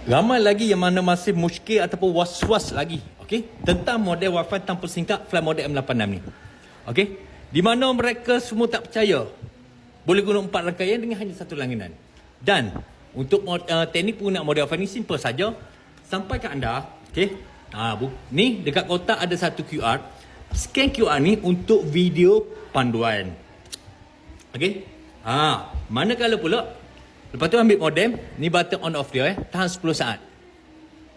Ramai lagi yang mana masih muskil ataupun was-was lagi, okey, tentang model Wi-Fi tanpa SIM card Fly Model M86 ni. Okey, di mana mereka semua tak percaya boleh guna 4 rangkaian dengan hanya satu langganan. Dan untuk teknik penggunaan model Wi-Fi ni simple saja. Sampai ke anda, okey. Ni dekat kotak ada satu QR. Scan QR ni untuk video panduan. Okey. Manakala pula lepas tu ambil modem, ni button on off dia tahan 10 saat.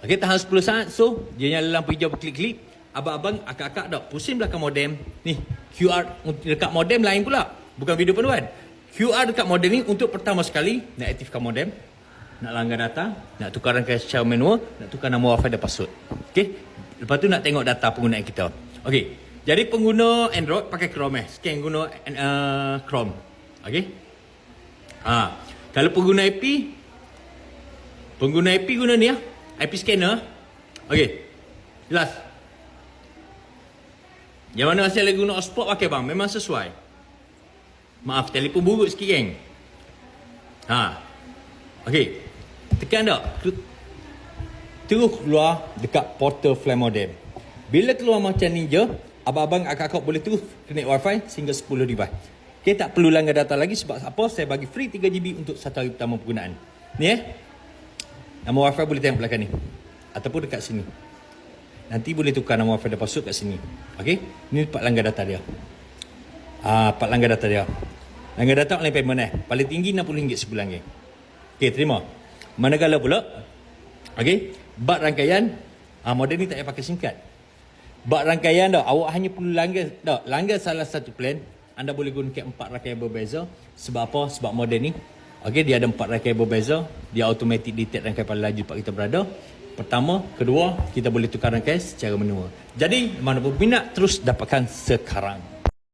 Okey, tahan 10 saat. So, dia nyala lampu hijau berklik-klik. Abang-abang akak-akak dah pusing belakang modem. Ni, QR dekat modem lain pula. Bukan video panduan. QR dekat modem ni untuk pertama sekali nak aktifkan modem, nak langgar data, nak tukar rangkaian secara manual, nak tukar nama Wi-Fi dan password. Okey. Lepas tu nak tengok data penggunaan kita. Okey. Jadi pengguna Android pakai Chrome scan guna Chrome. Okey. Kalau pengguna IP guna ni IP scanner. Okey. Jelas. Yang mana asal lagi guna hotspot pakai bang, memang sesuai. Maaf, telefon buruk sikit geng. Okey. Tekan tak? Terus keluar dekat portal Fly Modem. Bila keluar macam ni je, abang-abang akak-akak boleh terus connect Wi-Fi sehingga 10 device. Okay, tak perlu langgar data lagi sebab apa? Saya bagi free 3GB untuk 1 hari pertama penggunaan. Ni nama Wi-Fi boleh tengok belakang ni. Ataupun dekat sini. Nanti boleh tukar nama Wi-Fi dan password kat sini. Okay, ni part langgar data dia. Part langgar data dia. Langgar data online payment paling tinggi RM60 sebulan geng. Okay, terima. Manakala pula, okay, bak rangkaian, model ni tak payah pakai SIM card. Bak rangkaian dah, awak hanya perlu langgar salah satu plan. Anda boleh gunakan 4 rangkaian berbeza. Sebab apa? Sebab model ni, okay, dia ada 4 rangkaian berbeza. Dia automatic detect rangkaian paling laju tempat kita berada. Pertama, kedua, kita boleh tukar rangkaian secara manual. Jadi, mana pun minat, terus dapatkan sekarang.